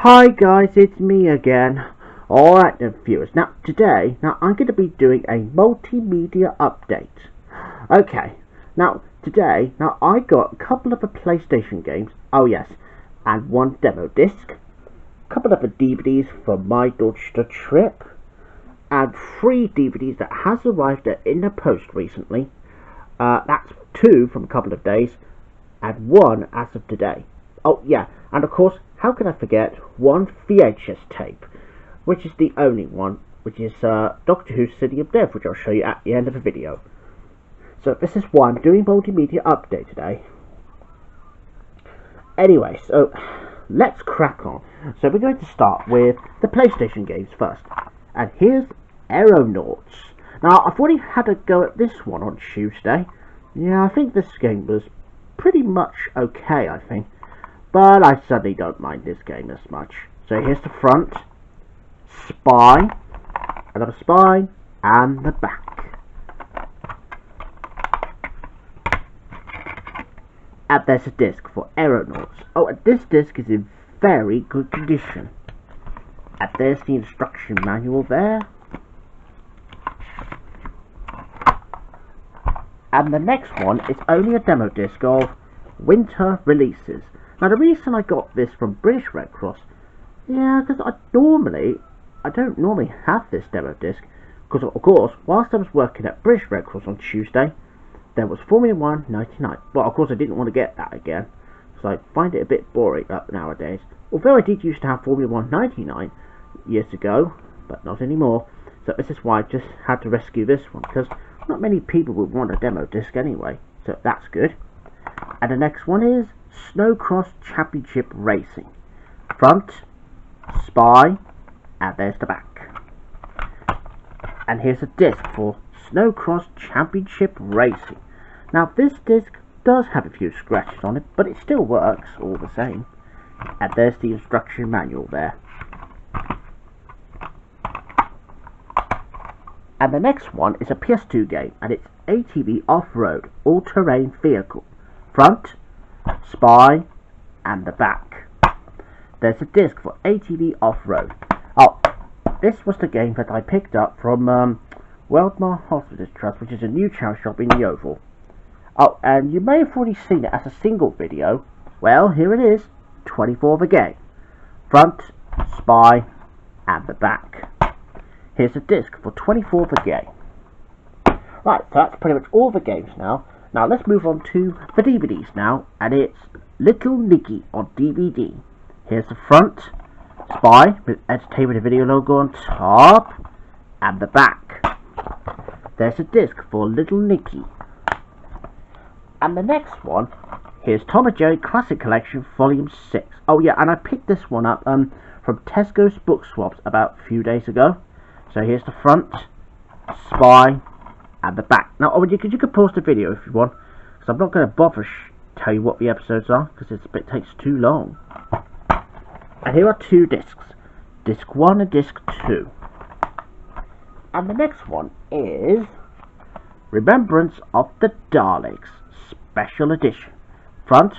Hi guys, it's me again. Alright then viewers, now I'm going to be doing a multimedia update. Okay, today I got a couple of the PlayStation games, oh yes, and one demo disc, a couple of the DVDs from my Deutsche trip, and 3 DVDs that has arrived in the post recently. That's 2 from a couple of days, and 1 as of today. Oh yeah, and of course, how can I forget one VHS tape, which is the only one, which is Doctor Who City of Death, which I'll show you at the end of the video. So this is why I'm doing multimedia update today. Anyway, so let's crack on. So we're going to start with the PlayStation games first, and here's Aeronauts. Now I've already had a go at this one on Tuesday. Yeah, I think this game was pretty much okay, I think. But I certainly don't mind this game as much. So here's the front, spine, another spine, and the back. And there's a disc for Aeronauts. Oh, and this disc is in very good condition. And there's the instruction manual there. And the next one is only a demo disc of winter releases. Now the reason I got this from British Red Cross, yeah, because I don't normally have this demo disc, because of course, whilst I was working at British Red Cross on Tuesday, there was Formula 1 99. Well, of course I didn't want to get that again, so I find it a bit boring nowadays. Although I did used to have Formula 1 99 years ago, but not anymore, so this is why I just had to rescue this one, because not many people would want a demo disc anyway, so that's good. And the next one is Snowcross Championship Racing. Front, spine, and there's the back. And here's a disc for Snowcross Championship Racing. Now this disc does have a few scratches on it, but it still works all the same. And there's the instruction manual there. And the next one is a PS2 game, and it's ATV Off-Road All-Terrain Vehicle. Front, spine, and the back. There's a disc for ATV Off-Road. Oh, this was the game that I picked up from Weldmar Hospitals Trust, which is a new charity shop in the Oval. Oh, and you may have already seen it as a single video. Well, here it is, 24 the game. Front, spine, and the back. Here's a disc for 24 the game. Right, so that's pretty much all the games now. Now let's move on to the DVDs now, and it's Little Nicky on DVD. Here's the front, spine with Entertainment Video logo on top, and the back. There's a disc for Little Nicky. And the next one, here's Tom and Jerry Classic Collection Volume 6. Oh yeah, and I picked this one up from Tesco's Book Swaps about a few days ago. So here's the front, spine, and the back. Now, you can pause the video if you want, because I'm not going to bother tell you what the episodes are, because it takes too long. And here are 2 discs, disc 1 and disc 2. And the next one is Remembrance of the Daleks Special Edition. Front,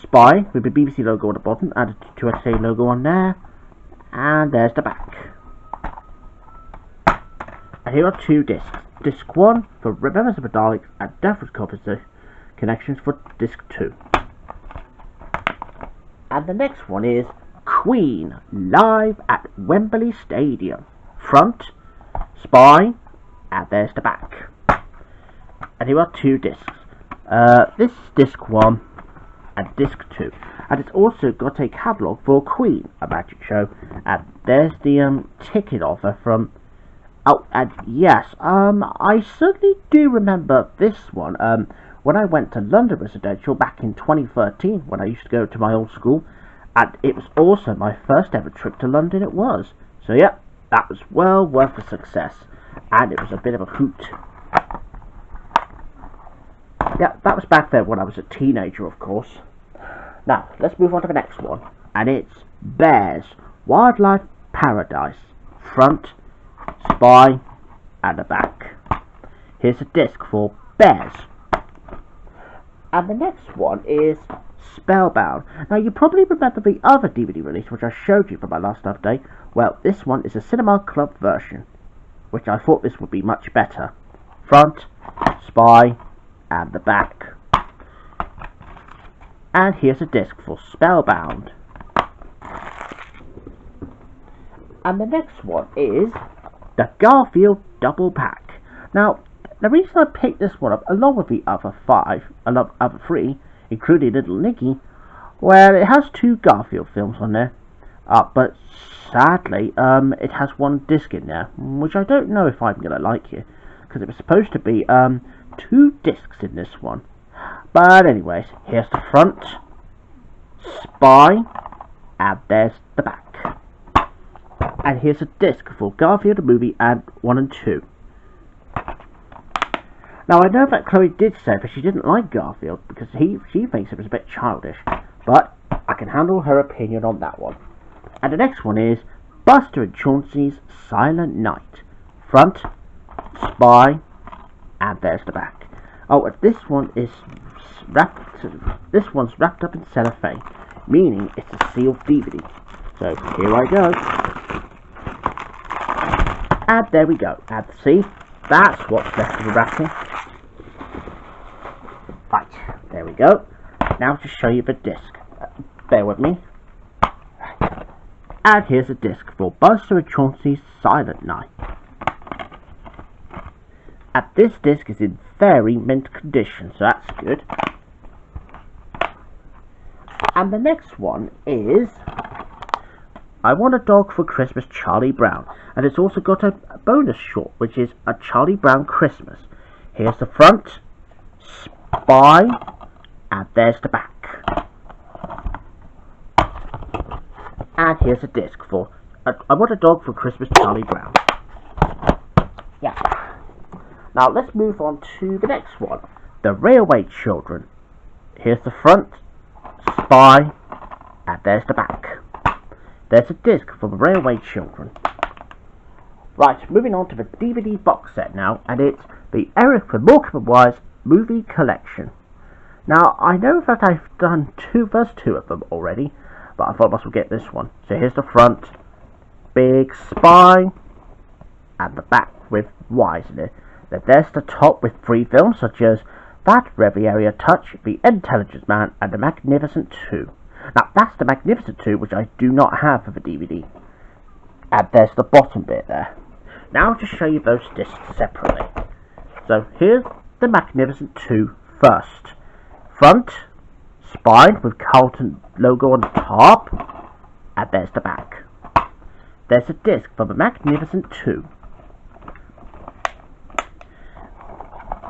spine with the BBC logo on the bottom and a 2SA logo on there, and there's the back. And here are 2 discs. Disc 1 for Remembrance of the Daleks and Daffod's Composite Connections for Disc 2. And the next one is Queen live at Wembley Stadium. Front, spine, and there's the back. And here are 2 discs. This is disc 1 and disc 2. And it's also got a catalogue for Queen, a magic show. And there's the ticket offer from... Oh, and yes, I certainly do remember this one. When I went to London Residential back in 2013, when I used to go to my old school, and it was also my first ever trip to London, it was. So yeah, that was well worth the success, and it was a bit of a hoot. Yeah, that was back then when I was a teenager, of course. Now, let's move on to the next one, and it's Bears Wildlife Paradise. Front, spine, and the back. Here's a disc for Bears. And the next one is Spellbound. Now, you probably remember the other DVD release which I showed you from my last update. Well, this one is a Cinema Club version, which I thought this would be much better. Front, spine, and the back. And here's a disc for Spellbound. And the next one is the Garfield Double Pack. Now, the reason I picked this one up, along with the other three, including Little Nicky, well, it has 2 Garfield films on there, but sadly, it has 1 disc in there, which I don't know if I'm going to like it, because it was supposed to be 2 discs in this one. But anyways, here's the front, spine, and there's the back. And here's a disc for Garfield the movie and 1 and 2. Now, I know that Chloe did say that she didn't like Garfield because she thinks it was a bit childish, but I can handle her opinion on that one. And the next one is Buster and Chauncey's Silent Night. Front, spine, and there's the back. Oh, and this one's wrapped up in cellophane, meaning it's a sealed DVD. So here I go. And there we go. And see, that's what's left of the wrapping. Right, there we go. Now to show you the disc. Bear with me. And here's a disc for Buster and Chauncey's Silent Night. And this disc is in very mint condition, so that's good. And the next one is I Want a Dog for Christmas, Charlie Brown. And it's also got a bonus short, which is a Charlie Brown Christmas. Here's the front, spine, and there's the back. And here's a disc for I Want a Dog for Christmas, Charlie Brown. Yeah. Now let's move on to the next one, The Railway Children. Here's the front, spine, and there's the back. There's a disc for The Railway Children. Right, moving on to the DVD box set now, and it's the Eric Remarkable Wise Movie Collection. Now, I know that I've done first two of them already, but I thought I must get this one. So here's the front, big spine, and the back with Wise in it. Then there's the top with 3 films such as That Riviera Touch, The Intelligence Man, and The Magnificent 2. Now, that's The Magnificent 2, which I do not have for the DVD. And there's the bottom bit there. Now to show you those discs separately. So here's The Magnificent 2 first. Front, spine with Carlton logo on the top, and there's the back. There's a disc for The Magnificent 2.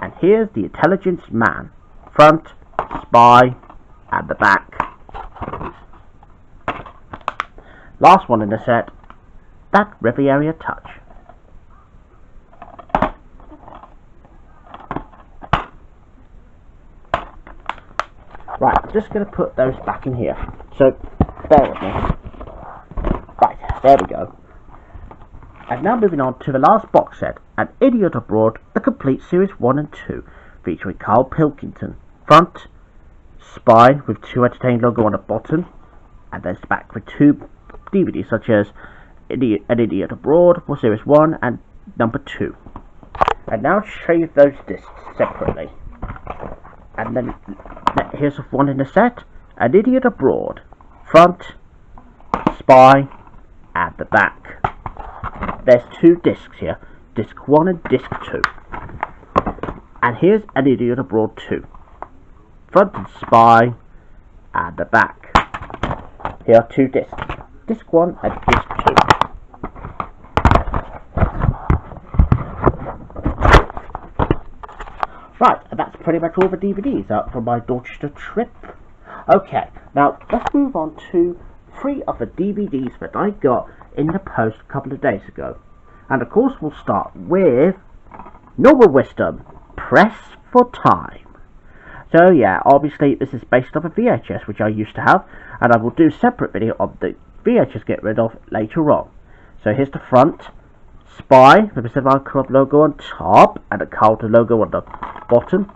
And here's The Intelligence Man. Front, spine, and the back. Last one in the set, That Riviera Touch. Right, I'm just going to put those back in here. So, bear with me. Right, there we go. And now moving on to the last box set, An Idiot Abroad, the complete series 1 and 2, featuring Carl Pilkington. Front, spine with 2 Entertain logo on the bottom, and there's the back with 2 DVDs such as An Idiot Abroad for series 1 and number 2. And now to show you those discs separately. And then here's one in the set, An Idiot Abroad. Front, spine, and the back. There's 2 discs here, disc 1 and disc 2. And here's An Idiot Abroad 2. Front and spine, and the back. Here are 2 discs, disc 1 and disc 2. Right, and that's pretty much all the DVDs out from my Dorchester trip. Okay, now let's move on to 3 of the DVDs that I got in the post a couple of days ago. And of course we'll start with Normal Wisdom, Press for Time. So yeah, obviously this is based off a VHS which I used to have, and I will do a separate video of the VHS get rid of later on. So here's the front, spine with the Cinema Club logo on top and a Carlton logo on the bottom,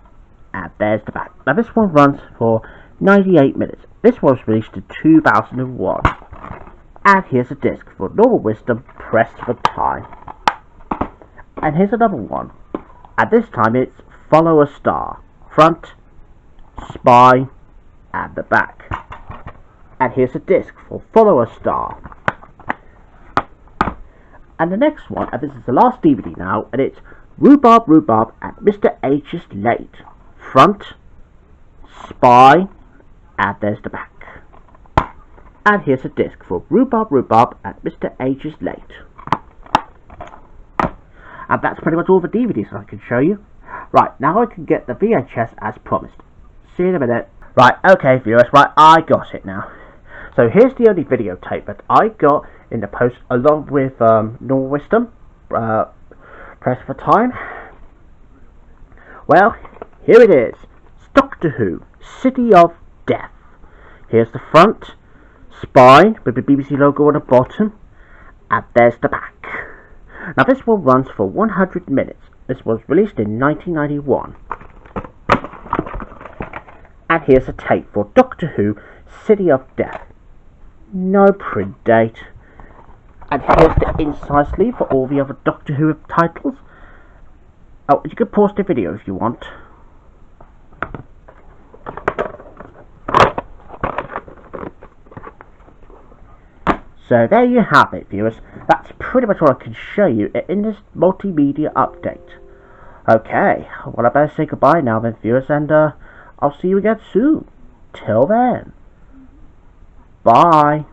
and there's the back. Now this one runs for 98 minutes. This was released in 2001. And here's a disc for Normal Wisdom, Press for Time. And here's another one. And this time it's Follow a Star. Front, Spy, and the back. And here's a disc for Follow a Star. And the next one, and this is the last DVD now, and it's Rhubarb, Rhubarb, and Mr. H is Late. Front, Spy, and there's the back. And here's a disc for Rhubarb, Rhubarb, and Mr. H is Late. And that's pretty much all the DVDs I can show you. Right, now I can get the VHS as promised. See you in a minute. Right, okay viewers, right, I got it now. So here's the only videotape that I got in the post along with Normal Wisdom, Press for Time. Well, here it is. It's Doctor Who, City of Death. Here's the front, Spy, with the BBC logo on the bottom, and there's the back. Now this one runs for 100 minutes. This was released in 1991. And here's a tape for Doctor Who, City of Death. No print date. And here's the inside sleeve for all the other Doctor Who titles. Oh, you can pause the video if you want. So there you have it, viewers. That's pretty much all I can show you in this multimedia update. Okay, well I better say goodbye now then, viewers, and I'll see you again soon. Till then, bye.